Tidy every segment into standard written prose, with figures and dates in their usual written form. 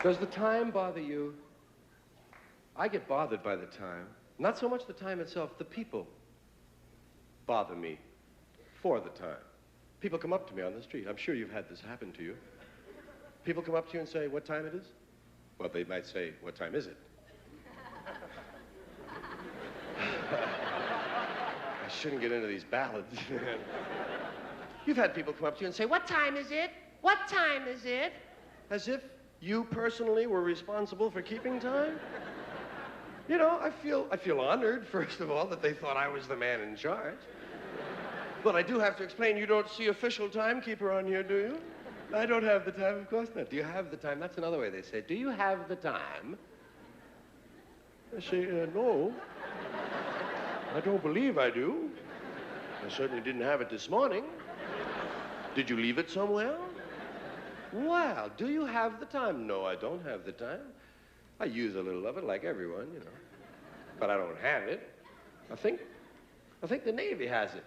Does the time bother you? I get bothered by the time. Not so much the time itself, the people bother me for the time. People come up to me on the street. I'm sure you've had this happen to you. People come up to you and say, what time it is? Well, they might say, what time is it? I shouldn't get into these ballads. You've had people come up to you and say, what time is it? What time is it? As if you personally were responsible for keeping time. You know, I feel honored, first of all, that they thought I was the man in charge. But I do have to explain, you don't see official timekeeper on here, do you? I don't have the time, of course not. Do you have the time? That's another way they say, do you have the time? I say, no. I don't believe I do. I certainly didn't have it this morning. Did you leave it somewhere? Well, do you have the time? No, I don't have the time. I use a little of it like everyone, you know. But I don't have it. I think the Navy has it.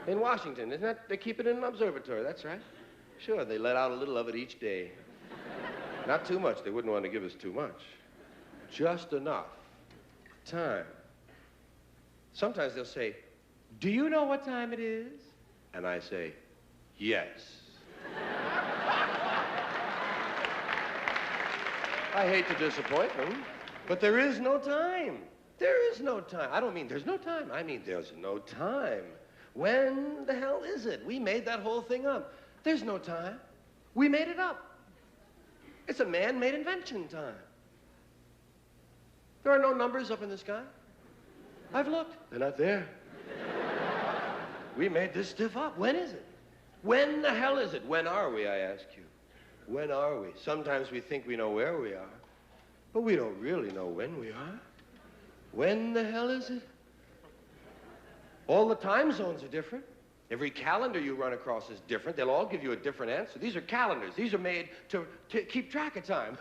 In Washington, isn't that? They keep it in an observatory, that's right. Sure, they let out a little of it each day. Not too much, they wouldn't want to give us too much. Just enough. Time. Sometimes they'll say, do you know what time it is? And I say, yes. I hate to disappoint them, but there is no time. There is no time. I don't mean there's no time. I mean there's no time. When the hell is it? We made that whole thing up. There's no time. We made it up. It's a man-made invention, time. There are no numbers up in the sky. I've looked. They're not there. We made this stuff up. When is it? When the hell is it? When are we, I ask you? When are we? Sometimes we think we know where we are, but we don't really know when we are. When the hell is it? All the time zones are different. Every calendar you run across is different. They'll all give you a different answer. These are calendars. These are made to keep track of time.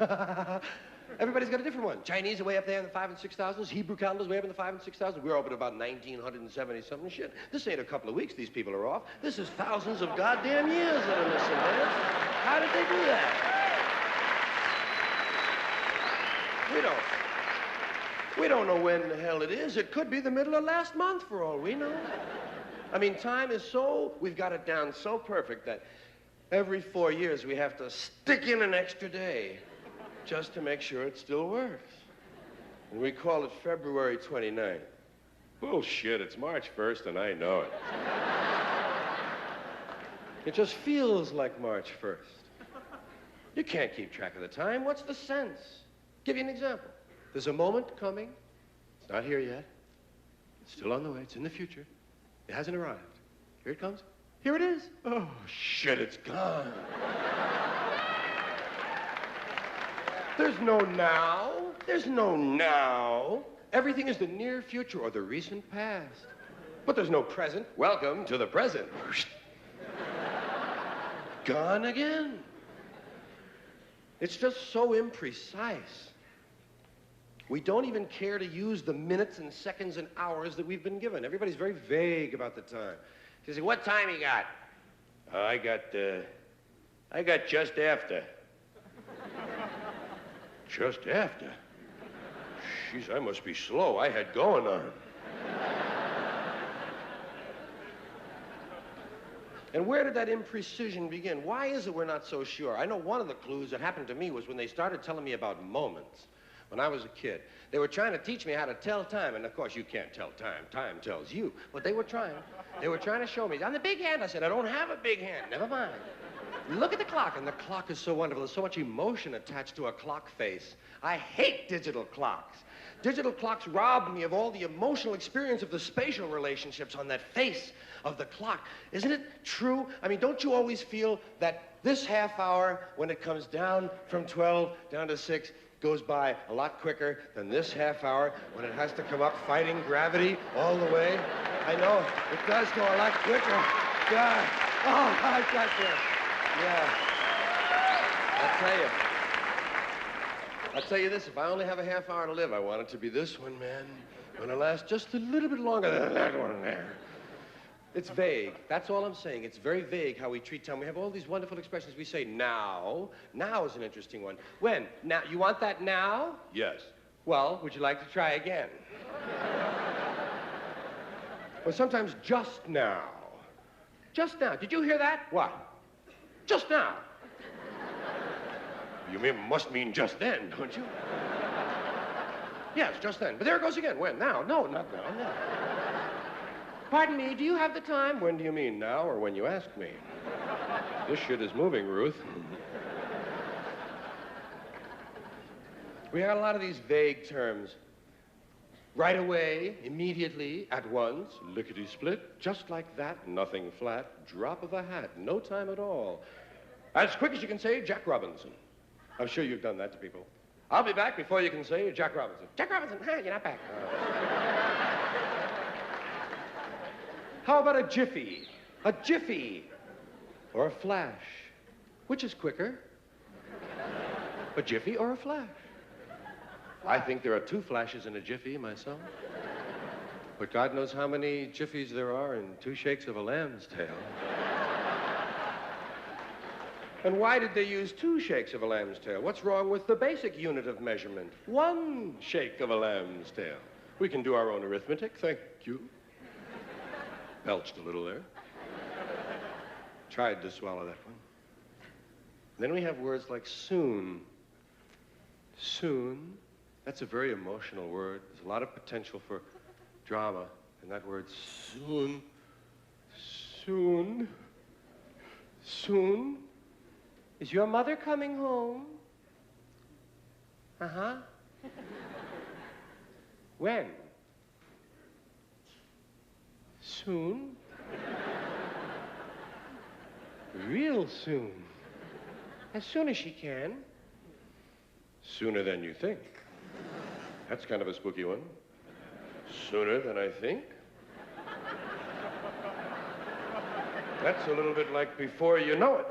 Everybody's got a different one. Chinese are way up there in the 5 and 6,000s. Hebrew calendars way up in the 5 and 6,000s. We're up at about 1970-something shit. This ain't a couple of weeks these people are off. This is thousands of goddamn years that are missing, man. How did they do that? We don't know when the hell it is. It could be the middle of last month for all we know. I mean, time is we've got it down so perfect that every 4 years we have to stick in an extra day just to make sure it still works. And we call it February 29th. Bullshit, it's March 1st and I know it. It just feels like March 1st. You can't keep track of the time. What's the sense? Give you an example. There's a moment coming. It's not here yet. It's still on the way. It's in the future. It hasn't arrived. Here it comes. Here it is. Oh, shit, it's gone. There's no now. There's no now. Everything is the near future or the recent past. But there's no present. Welcome to the present. Gone again. It's just so imprecise. We don't even care to use the minutes and seconds and hours that we've been given. Everybody's very vague about the time. They say, what time you got? I got just after. Just after? Jeez, I must be slow. I had going on. And where did that imprecision begin? Why is it we're not so sure? I know one of the clues that happened to me was when they started telling me about moments. When I was a kid, they were trying to teach me how to tell time, and of course you can't tell time. Time tells you. But they were trying. They were trying to show me. On the big hand, I said, I don't have a big hand. Never mind. Look at the clock, and the clock is so wonderful. There's so much emotion attached to a clock face. I hate digital clocks. Digital clocks rob me of all the emotional experience of the spatial relationships on that face of the clock. Isn't it true? I mean, don't you always feel that this half hour, when it comes down from 12 down to 6, goes by a lot quicker than this half hour when it has to come up fighting gravity all the way? I know, it does go a lot quicker. God. Oh, I got this. Yeah. I'll tell you this, if I only have a half hour to live, I want it to be this one, man. It's going to last just a little bit longer than that one there. It's vague. That's all I'm saying. It's very vague how we treat time. We have all these wonderful expressions. We say now. Now is an interesting one. When? Now. You want that now? Yes. Well, would you like to try again? Or sometimes just now. Just now. Did you hear that? What? Just now. Must mean just then, don't you? Yes, just then. But there it goes again. When? Now. No, not now. No. Pardon me, do you have the time? When do you mean, now or when you ask me? This shit is moving, Ruth. We have a lot of these vague terms. Right away, immediately, at once, lickety-split, just like that, nothing flat, drop of a hat, no time at all. As quick as you can say, Jack Robinson. I'm sure you've done that to people. I'll be back before you can say Jack Robinson. Jack Robinson, hi, you're not back. How about a jiffy? A jiffy. Or a flash. Which is quicker? A jiffy or a flash? I think there are 2 flashes in a jiffy myself. But God knows how many jiffies there are in 2 shakes of a lamb's tail. And why did they use 2 shakes of a lamb's tail? What's wrong with the basic unit of measurement? 1 shake of a lamb's tail. We can do our own arithmetic, thank you. Belched a little there. Tried to swallow that one. Then we have words like soon. Soon. That's a very emotional word. There's a lot of potential for drama in that word soon. Soon. Soon. Is your mother coming home? Uh-huh. When? Soon? Real soon. As soon as she can. Sooner than you think. That's kind of a spooky one. Sooner than I think. That's a little bit like before you know it.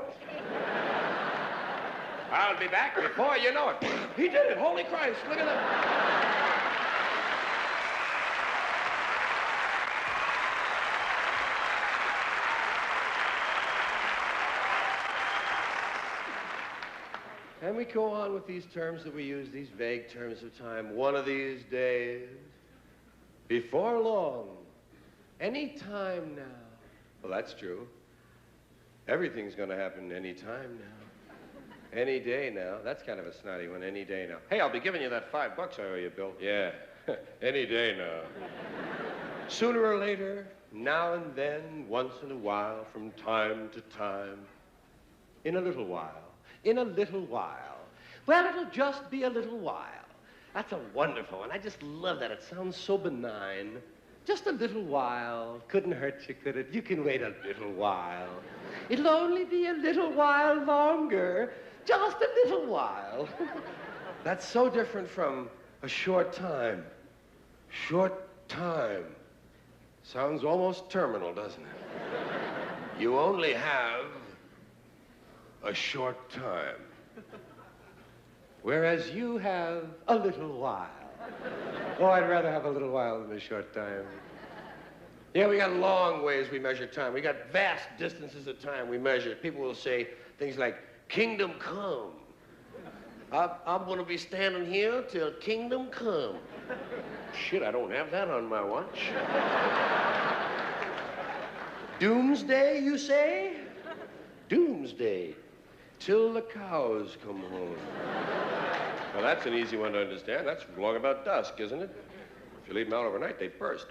I'll be back before you know it. He did it. Holy Christ. Look at that. And we go on with these terms that we use, these vague terms of time. One of these days, before long, any time now. Well, that's true. Everything's going to happen any time now. Any day now. That's kind of a snotty one, any day now. Hey, I'll be giving you that $5 I owe you, Bill. Yeah, any day now. Sooner or later, now and then, once in a while, from time to time, in a little while. In a little while. Well, it'll just be a little while. That's a wonderful one. I just love that. It sounds so benign. Just a little while. Couldn't hurt you, could it? You can wait a little while. It'll only be a little while longer. Just a little while. That's so different from a short time. Short time. Sounds almost terminal, doesn't it? You only have a short time. Whereas you have a little while. Oh, I'd rather have a little while than a short time. Yeah, we got long ways we measure time. We got vast distances of time we measure. People will say things like, kingdom come. I'm going to be standing here till kingdom come. Shit, I don't have that on my watch. Doomsday, you say? Doomsday. Till the cows come home. Well, that's an easy one to understand. That's long about dusk, isn't it? If you leave them out overnight, they burst.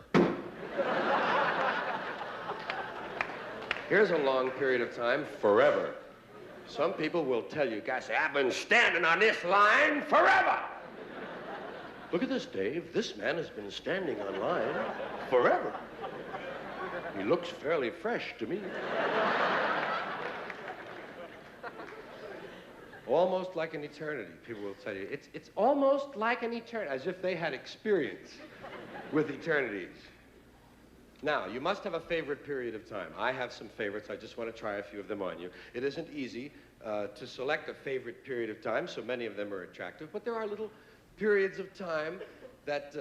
Here's a long period of time, forever. Some people will tell you, guys, say, I've been standing on this line forever. Look at this, Dave. This man has been standing on line forever. He looks fairly fresh to me. Almost like an eternity, people will tell you. It's almost like an eternity, as if they had experience with eternities. Now, you must have a favorite period of time. I have some favorites. I just want to try a few of them on you. It isn't easy to select a favorite period of time, so many of them are attractive, but there are little periods of time that,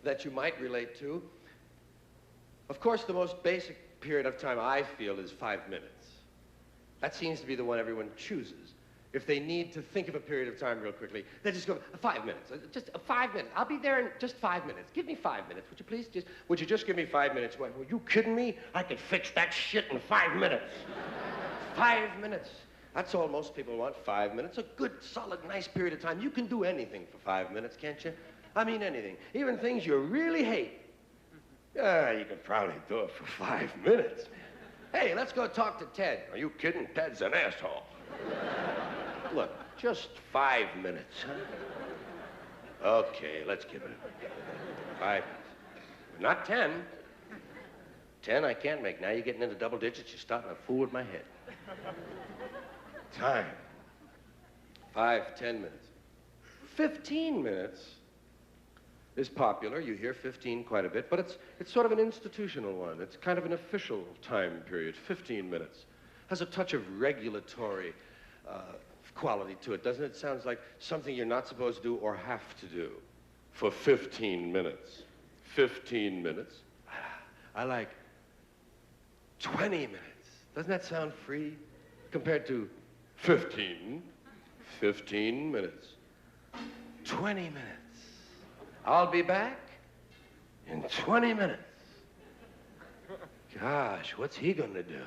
that you might relate to. Of course, the most basic period of time I feel is 5 minutes. That seems to be the one everyone chooses. If they need to think of a period of time real quickly, they just go, 5 minutes. Just 5 minutes. I'll be there in just 5 minutes. Give me 5 minutes, would you please? Would you just give me 5 minutes? Were you kidding me? I could fix that shit in 5 minutes. 5 minutes. That's all most people want, 5 minutes. A good, solid, nice period of time. You can do anything for 5 minutes, can't you? I mean anything. Even things you really hate. You could probably do it for 5 minutes. Hey, let's go talk to Ted. Are you kidding? Ted's an asshole. Look, just 5 minutes, huh? Okay, let's give it 5 minutes. Not 10. 10 I can't make. Now you're getting into double digits. You're starting to fool with my head. Time. 5, 10 minutes. 15 minutes is popular. You hear 15 quite a bit, but it's sort of an institutional one. It's kind of an official time period. 15 minutes. Has a touch of regulatory quality to it, doesn't it? Sounds like something you're not supposed to do or have to do for 15 minutes. 15 minutes. I like 20 minutes. Doesn't that sound free compared to 15 minutes? 20 minutes. I'll be back in 20 minutes. Gosh, what's he gonna do?